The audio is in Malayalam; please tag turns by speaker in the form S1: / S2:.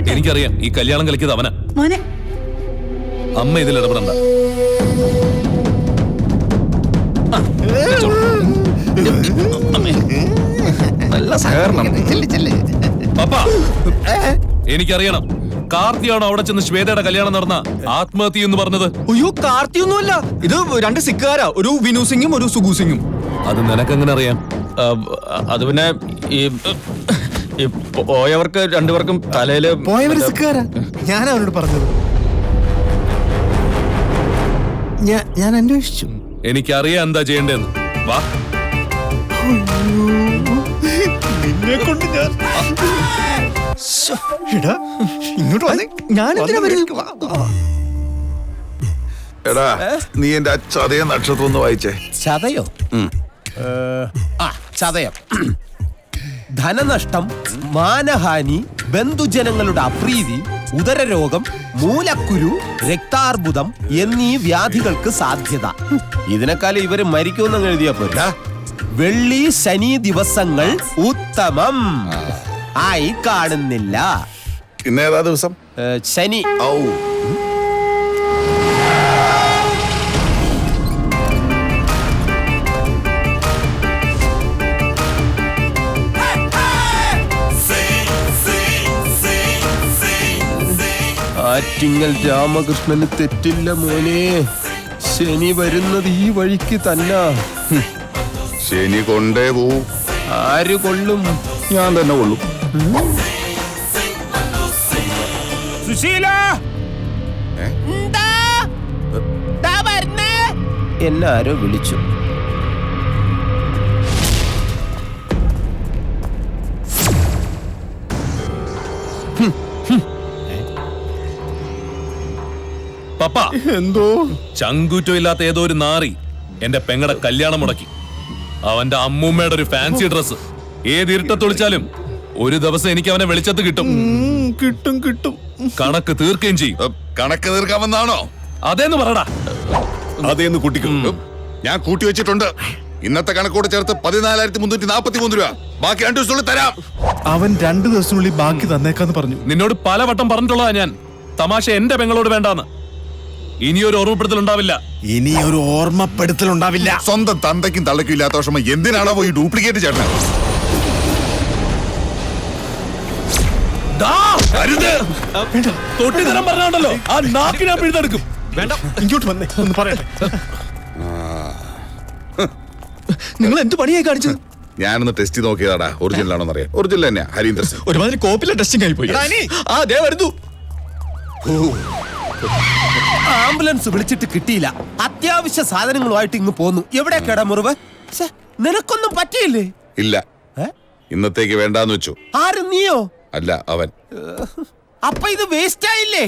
S1: പറയട്ടെ?
S2: എനിക്കറിയാം ഈ കല്യാണം കളിക്കുന്നത് അവനാ.
S1: മോനെ
S2: അമ്മ ഇതിൽ ഇടപെടണ്ട.
S3: നല്ല സഹകരണം.
S2: പപ്പ, എനിക്കറിയണം കാർത്തിയാണോ അവിടെ ചെന്ന് ശ്വേതയുടെ കല്യാണം നടന്ന ആത്മഹത്യ എന്ന് പറഞ്ഞത്?
S3: അയ്യോ, കാർത്തിയൊന്നുമല്ല. ഇത് രണ്ട് സിക്കാരാ, ഒരു വിനു സിംഗും ഒരു സുഗു സിംഗും.
S2: അത് നിനക്കെങ്ങനെ അറിയാം?
S3: അത് പിന്നെ ഈ പോയവർക്ക് രണ്ടുപേർക്കും തലയില്
S4: പോയവര് സിക്കാരാ. ഞാൻ അവരോട് പറഞ്ഞത്. ഞാൻ അന്വേഷിച്ചു.
S2: എനിക്കറിയാം എന്താ ചെയ്യേണ്ടതെന്ന്. വാ.
S4: നിന്നെ കൊണ്ട് ഞാൻ ഇങ്ങോട്ട് വന്നേ.
S3: ഞാനെന്തിനാ വരുന്നത്?
S5: എടാ, നീ എന്റെ ആ ചതയ നക്ഷത്രം ഒന്ന് വായിച്ചേ.
S6: ചതയോ? ചതയം. ധനനഷ്ടം, മാനഹാനി, ബന്ധുജനങ്ങളുടെ അപ്രീതി, ഉദരരോഗം, മൂലക്കുരു, രക്താർബുദം എന്നീ വ്യാധികൾക്ക് സാധ്യത. ഇതിനേക്കാളും ഇവര് മരിക്കുമെന്ന് എഴുതിയാ പോരാ. വെള്ളി ശനി ദിവസങ്ങൾ ഉത്തമം ആയി കാണുന്നില്ല.
S5: ഇന്നേതാ ദിവസം?
S6: ശനി.
S5: ഔ,
S6: ആറ്റിങ്ങൽ രാമകൃഷ്ണന് തെറ്റില്ല മോനെ. ശനി വരുന്നത് ഈ വഴിക്ക് തന്നെ.
S5: ശനി കൊണ്ടേ പോവും.
S6: ആര് കൊള്ളും?
S5: ഞാൻ തന്നെ കൊള്ളും.
S6: സുശീല, എന്നെ ആരോ വിളിച്ചു.
S2: പപ്പ,
S4: എന്തോ
S2: ചങ്കൂറ്റം ഇല്ലാത്ത ഏതോ ഒരു നാറി എന്റെ പെങ്ങടെ കല്യാണം മുടക്കി. അവന്റെ അമ്മൂമ്മയുടെ ഒരു ഫാൻസി ഡ്രസ് ഏത് ഇരുട്ടത്തൊളിച്ചാലും ഒരു ദിവസം എനിക്ക് അവനെ വെളിച്ചത്ത് കിട്ടും.
S4: കിട്ടും കിട്ടും.
S2: കണക്ക് തീർക്കുകയും ചെയ്യും.
S5: കണക്ക് തീർക്കാമെന്നാണോ?
S2: അതേന്ന് പറടാ.
S5: അതേന്ന് കൂട്ടിക്കും. ഞാൻ കൂട്ടി വെച്ചിട്ടുണ്ട്. ഇന്നത്തെ കണക്കോട് ചേർത്ത് 14,343 രൂപ. ബാക്കി 2 ദിവസത്തിനുള്ളിൽ തരാം.
S4: അവൻ 2 ദിവസത്തിനുള്ളിൽ ബാക്കി തന്നേക്കാന്ന് പറഞ്ഞു.
S2: നിന്നോട് പലവട്ടം പറഞ്ഞിട്ടുള്ളതാ ഞാൻ. തമാശ എന്റെ പെങ്ങളോട് വേണ്ടാന്ന്. ഇനിയൊരു ഓർമ്മപ്പെടുത്തൽ ഉണ്ടാവില്ല.
S4: ഇനി ഒരു ഓർമ്മപ്പെടുത്തൽ ഉണ്ടാവില്ല.
S5: സ്വന്തം തന്തയ്ക്കും തള്ളയ്ക്കും ഇല്ലാത്ത വിഷമം എന്തിനാണോ പോയി ഡ്യൂപ്ലിക്കേറ്റ് ചേട്ടൻ?
S2: തൊട്ടിത്തരം പറഞ്ഞാണ്ടല്ലോ ആ നാക്കിനാ പിഴുതെടുക്കും.
S4: വേണ്ട, ഇങ്ങോട്ട് വന്നേ, ഒന്ന് പറയട്ടെ. നിങ്ങൾ എന്ത് പണിയായി കാണിച്ചത്?
S5: ഞാനൊന്ന് ടെസ്റ്റ് ചെയ്ത് നോക്കിയതാടാ, ഒറിജിനൽ ആണോന്ന് അറിയാം. ഒറിജിനൽ തന്നെയാ, ഹരീന്ദ്ര സിംഗ്.
S4: ഒരുമാതിരി കോപ്പിലെ ടെസ്റ്റിംഗ് ആയി പോയി. ദേ വരുന്നു.
S6: ആംബുലൻസ് വിളിച്ചിട്ട് കിട്ടിയില്ല. അത്യാവശ്യ സാധനങ്ങളുമായിട്ട് ഇങ്ങ് പോന്നു. എവിടെ കേടാ മുറിവ്? നിനക്കൊന്നും പറ്റിയില്ലേ?
S5: ഇല്ല, ഇന്നത്തേക്ക് വേണ്ടാന്ന് വെച്ചു.
S6: ആര്, നീയോ?
S5: അല്ല, അവൻ.
S6: അപ്പൊ ഇത് വേസ്റ്റ് ആയില്ലേ?